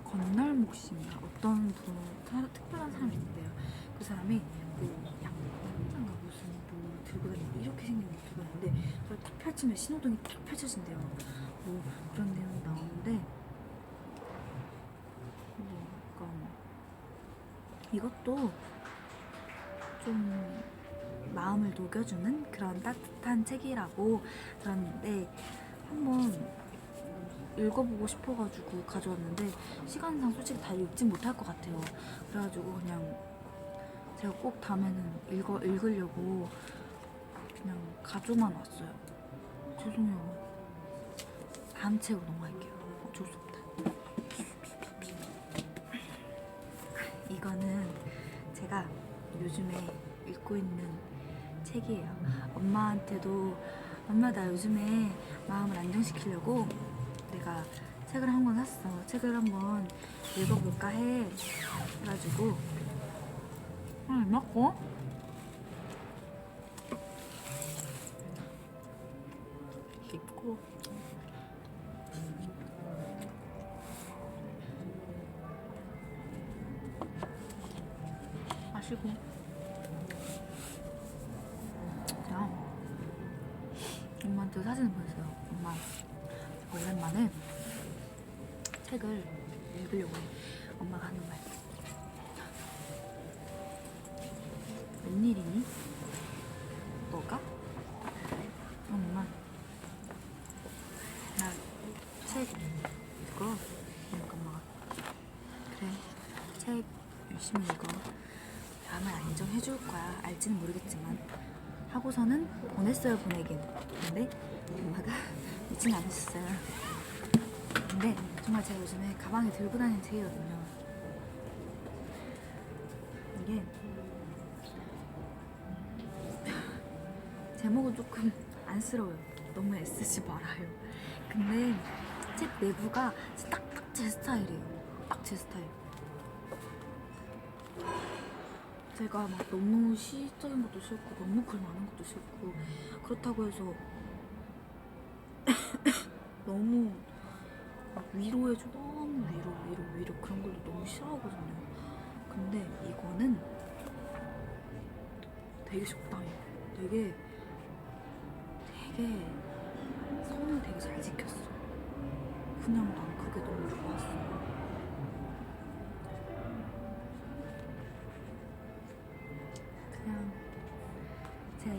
건널목 씨인가 어떤 특별한 사람이 있는데요. 그 사람이 뭐 양장가 무슨 뭐 들고 다니고 이렇게 생긴 거 들고 다니는데 그걸 딱 펼치면 신호등이 딱 펼쳐진대요. 뭐 그런 내용이 나오는데 뭐 약간 이것도 좀 마음을 녹여주는 그런 따뜻한 책이라고 들었는데 한번 읽어보고 싶어가지고 가져왔는데 시간상 솔직히 다 읽진 못할 것 같아요. 그래가지고 그냥 제가 꼭 다음에는 읽으려고 그냥 가져만 왔어요. 죄송해요. 다음 책으로 넘어갈게요. 어쩔 수 없다. 이거는 제가 요즘에 읽고 있는 책이에요. 엄마한테도 엄마 나 요즘에 마음을 안정시키려고 내가 책을 한 권 샀어. 책을 한번 읽어볼까 해가지고 맞고 읽고 마시고 그냥 엄마한테 사진을 보냈어요. 엄마 오랜만에 책을 읽으려고 해. 엄마가 하는 말. 웬일이니? 너가? 엄마 나 책 읽어. 그러니까 엄마가 그래 책 열심히 읽어. 마음을 안정해줄 거야. 알지는 모르겠지만 하고서는 보냈어요. 보내긴. 근데 엄마가 믿진 않으셨어요. 근데 정말 제가 요즘에 가방에 들고 다니는 책이거든요. 이게 제목은 조금 안쓰러워요. 너무 애쓰지 말아요. 근데 책 내부가 딱 제 스타일이에요. 딱 제 스타일. 제가 막 너무 시적인 것도 싫고 너무 글 많은 것도 싫고 그렇다고 해서 너무 막 위로해줘. 너무 위로 그런 걸도 너무 싫어하거든요. 근데 이거는 되게 적당해요. 되게 선을 되게 잘 지켰어. 그냥 난 그게 너무 좋았어. 그냥 제가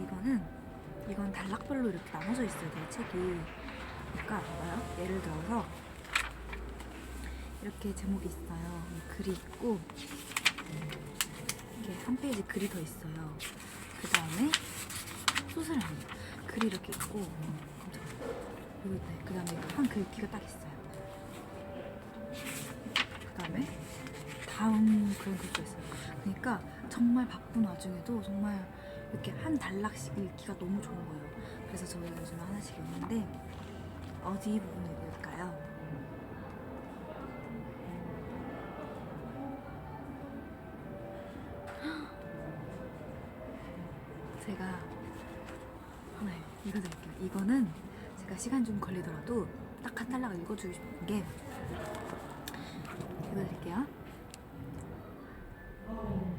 이건 단락별로 이렇게 나눠져 있어요. 내 책이. 그러니까 봐봐요. 예를 들어서 이렇게 제목이 있어요. 글이 있고 이렇게 한 페이지 글이 더 있어요. 그 다음에 소설입니다. 글이 이렇게 있고 여기 있다. 그 다음에 한 글귀가 딱 있어요. 그 다음에 다음 그런 글귀가 있어요. 그러니까 정말 바쁜 와중에도 정말 이렇게 한 단락씩 읽기가 너무 좋은 거예요. 그래서 저희가 요즘에 하나씩 읽는데 어디 부분 읽을까요? 제가 하나 읽어드릴게요. 이거는 제가 시간 좀 걸리더라도 딱 한 단락을 읽어주고 싶은 게 읽어드릴게요.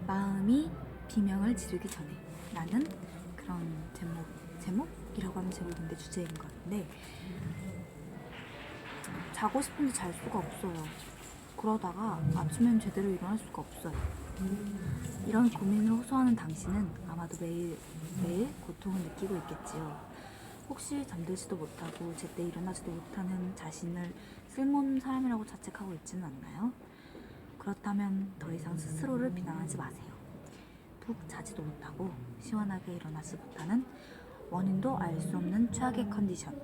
마음이 비명을 지르기 전에 라는 그런 제목이라고 하면 제목인데 주제인 것 같은데 자고 싶은데 잘 수가 없어요. 그러다가 아침엔 제대로 일어날 수가 없어요. 이런 고민을 호소하는 당신은 아마도 매일 고통을 느끼고 있겠지요. 혹시 잠들지도 못하고 제때 일어나지도 못하는 자신을 쓸모없는 사람이라고 자책하고 있지는 않나요? 그렇다면 더 이상 스스로를 비난하지 마세요. 푹 자지도 못하고 시원하게 일어나지 못하는 원인도 알 수 없는 최악의 컨디션.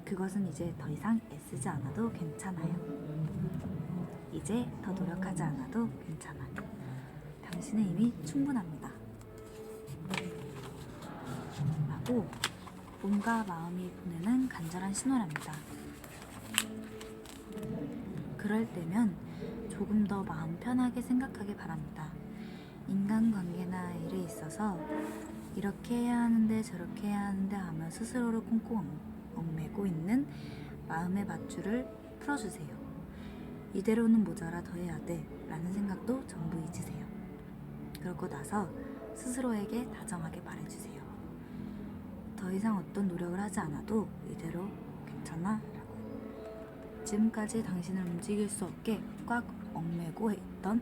그것은 이제 더 이상 애쓰지 않아도 괜찮아요. 이제 더 노력하지 않아도 괜찮아요. 당신은 이미 충분합니다. 라고 몸과 마음이 보내는 간절한 신호랍니다. 그럴 때면 조금 더 마음 편하게 생각하기 바랍니다. 인간관계나 일에 있어서 이렇게 해야 하는데 저렇게 해야 하는데 하며 스스로를 꽁꽁 얽매고 있는 마음의 밧줄을 풀어주세요. 이대로는 모자라 더 해야 돼 라는 생각도 전부 잊으세요. 그러고 나서 스스로에게 다정하게 말해주세요. 더 이상 어떤 노력을 하지 않아도 이대로 괜찮아 라고. 지금까지 당신을 움직일 수 없게 꽉 얽매고 있던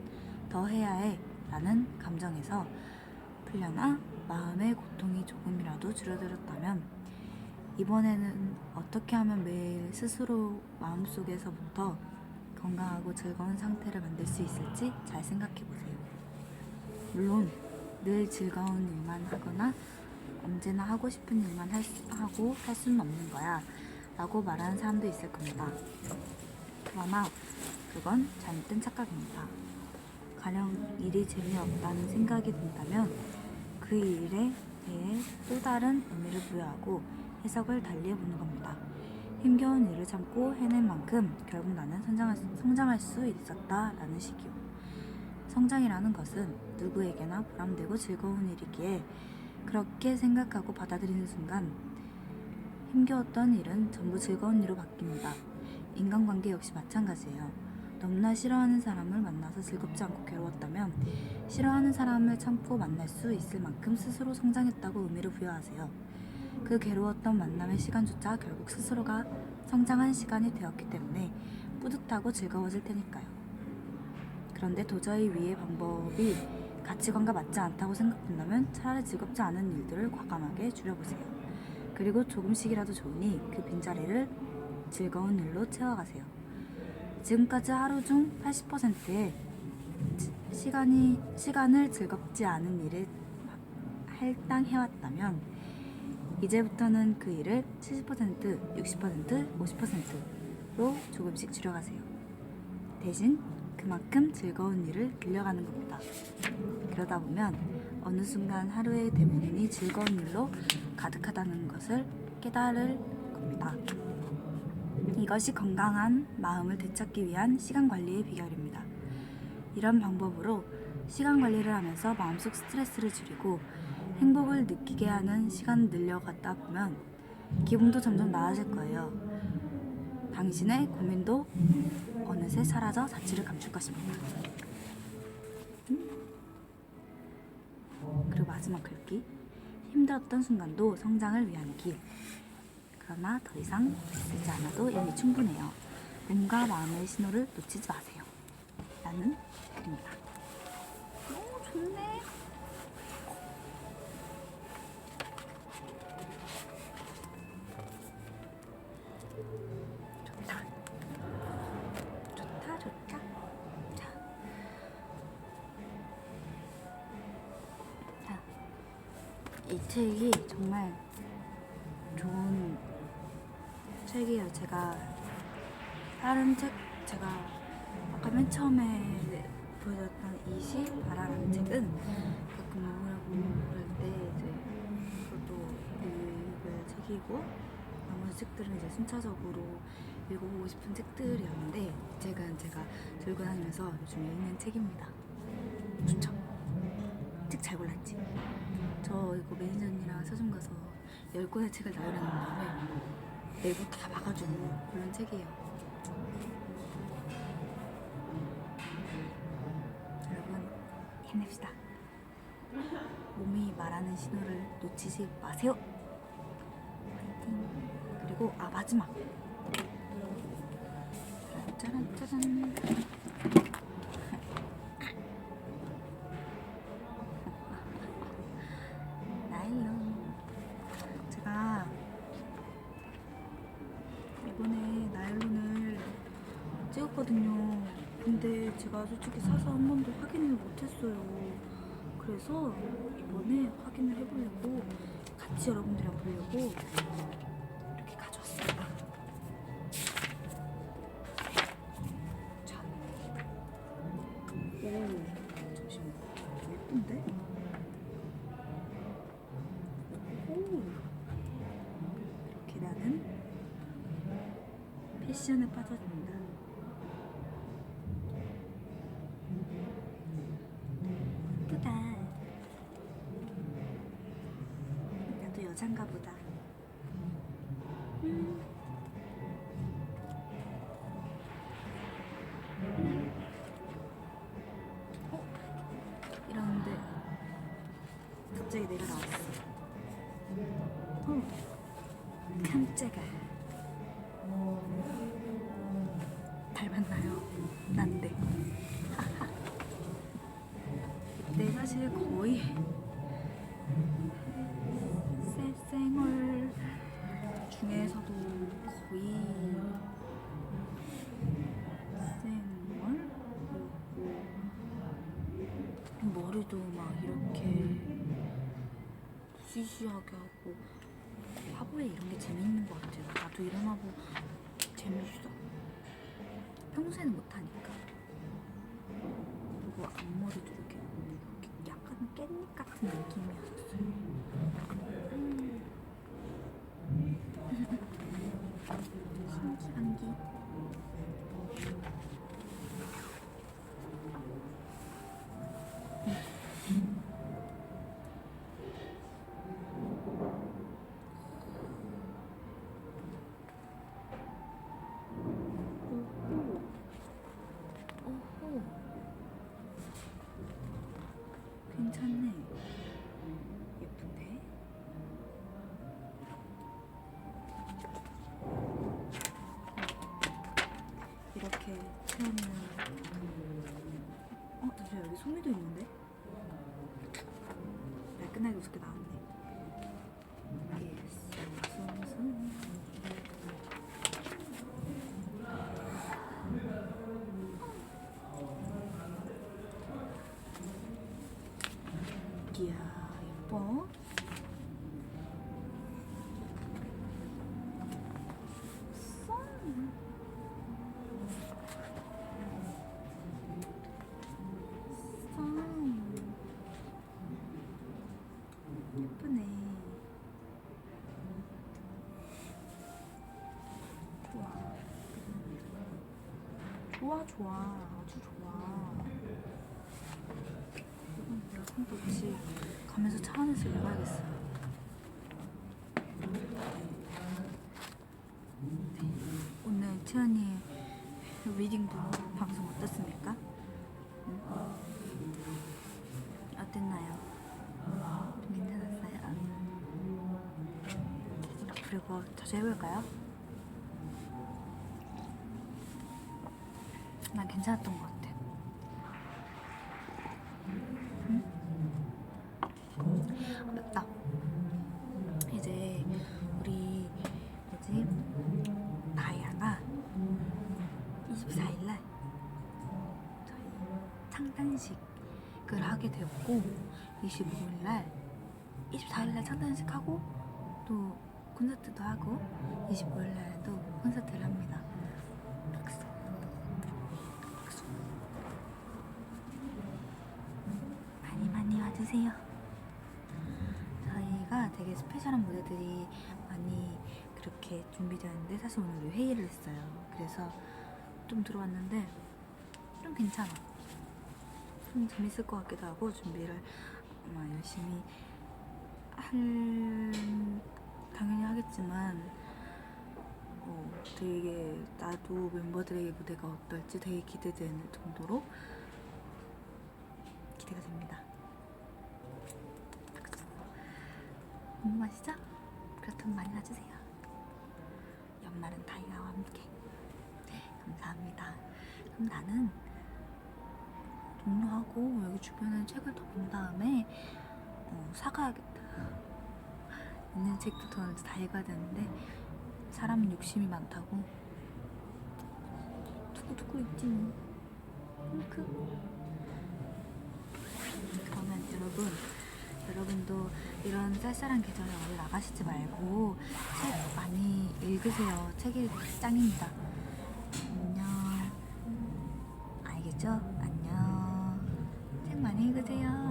더 해야 해 라는 감정에서 풀려나 마음의 고통이 조금이라도 줄어들었다면 이번에는 어떻게 하면 매일 스스로 마음속에서부터 건강하고 즐거운 상태를 만들 수 있을지 잘 생각해보세요. 물론 늘 즐거운 일만 하거나 언제나 하고 싶은 일만 하고 할 수는 없는 거야 라고 말하는 사람도 있을 겁니다. 그러나 그건 잘못된 착각입니다. 가령 일이 재미없다는 생각이 든다면 그 일에 대해 또 다른 의미를 부여하고 해석을 달리해보는 겁니다. 힘겨운 일을 참고 해낸 만큼 결국 나는 성장할 수 있었다 라는 식이요. 성장이라는 것은 누구에게나 보람되고 즐거운 일이기에 그렇게 생각하고 받아들이는 순간 힘겨웠던 일은 전부 즐거운 일로 바뀝니다. 인간관계 역시 마찬가지예요. 너무나 싫어하는 사람을 만나서 즐겁지 않고 괴로웠다면 싫어하는 사람을 참고 만날 수 있을 만큼 스스로 성장했다고 의미를 부여하세요. 그 괴로웠던 만남의 시간조차 결국 스스로가 성장한 시간이 되었기 때문에 뿌듯하고 즐거워질 테니까요. 그런데 도저히 위의 방법이 가치관과 맞지 않다고 생각된다면 차라리 즐겁지 않은 일들을 과감하게 줄여보세요. 그리고 조금씩이라도 좋으니 그 빈자리를 즐거운 일로 채워가세요. 지금까지 하루 중 80%의 시간을 즐겁지 않은 일에 할당해왔다면 이제부터는 그 일을 70%, 60%, 50%로 조금씩 줄여가세요. 대신 그만큼 즐거운 일을 늘려가는 겁니다. 그러다 보면 어느 순간 하루의 대부분이 즐거운 일로 가득하다는 것을 깨달을 겁니다. 이것이 건강한 마음을 되찾기 위한 시간 관리의 비결입니다. 이런 방법으로 시간 관리를 하면서 마음속 스트레스를 줄이고 행복을 느끼게 하는 시간을 늘려가다 보면 기분도 점점 나아질 거예요. 당신의 고민도 어느새 사라져 자취를 감출 것입니다. 그리고 마지막 글귀. 힘들었던 순간도 성장을 위한 길. 그러나 더 이상 쓰지 않아도 이미 충분해요. 몸과 마음의 신호를 놓치지 마세요. 라는 글입니다. 오, 좋네. 좋다. 좋다, 좋다. 자, 이 책이 정말 좋은 책이에요. 제가 다른 책, 제가 아까 맨 처음에 보여줬던 이시바라는 책은 가끔 우울하고 그럴 때 이제 그것도 읽을 책이고 나머지 책들은 이제 순차적으로 읽어보고 싶은 책들이었는데 이 책은 제가 들고 다니면서 요즘 읽는 책입니다. 추천. 책 잘 골랐지? 저 이거 매니저님이랑 서점 가서 10권의 책을 나열해놓은 다음에 내부 다 봐가지고 고른 책이에요. 여러분 힘냅시다. 몸이 말하는 신호를 놓치지 마세요. 화이팅. 그리고 마지막 짜란 짜란. 나일론. 제가 이번에 나일론을 찍었거든요. 근데 제가 솔직히 사서 한 번도 확인을 못했어요. 그래서 이번에 확인을 해보려고 같이 여러분들이랑 보려고 이렇게 가져왔습니다. 자, 오, 잠시만, 예쁜데? 오, 이렇게 나는 패션에 빠져든다. 예쁘다. 나도 여잔가 보다. 이러는데 갑자기 내가 나왔어. 깜짝아. 닮았나요? 난데. 이때 사실 거의 생얼 중에서도 거의 생얼? 그리고 머리도 막 이렇게 시시하게 하고 화보에 이런 게 재밌는 것 같아요. 나도 이런 화보 재밌어. 평소에는 못하니까. 그리고 앞머리도 이렇게 약간 깻잎 같은 느낌이었어요. 신기한기. 오호. 괜찮네. 예쁜데? 이렇게 체험을. 잠시만, 여기 소미도 있는데? 매끈하게 우습게 나왔네. 솜솜. 이야, 예뻐. 예쁘네. 좋아. 아주 좋아. 이건 내가 손도 없이 가면서 차 안에서 읽어야겠어요. 네. 오늘 채연이의 리딩북 방송 어떻습니까? 응? 어땠나요? 좀 괜찮았어요? 그리고 자주 해볼까요? 난 괜찮았던 것 같아. 응? 맵다. 이제 우리 뭐지? 다이아가 24일날 저희 창단식을 하게 되었고 24일날 창단식 하고 또 콘서트도 하고 25일날도 콘서트를 합니다. 박수. 많이 와주세요. 저희가 되게 스페셜한 무대들이 많이 그렇게 준비되었는데 사실 오늘 우리 회의를 했어요. 그래서 좀 들어왔는데 좀 괜찮아. 좀 재밌을 것 같기도 하고 준비를 열심히 당연히 하겠지만 되게 나도 멤버들에게 무대가 어떨지 되게 기대되는 정도로 기대가 됩니다. 궁금하시죠? 그렇다면 많이 와주세요. 연말은 다이아와 함께. 감사합니다. 그럼 나는 종료하고 여기 주변에 책을 더 본 다음에 사가야겠다. 있는 책부터 다 읽어야 되는데 사람은 욕심이 많다고. 두고두고 읽지 뭐. 그러면 여러분도 이런 쌀쌀한 계절에 어디 나가시지 말고 책 많이 읽으세요. 책이 짱입니다. 안녕. 알겠죠? 안녕. 책 많이 읽으세요.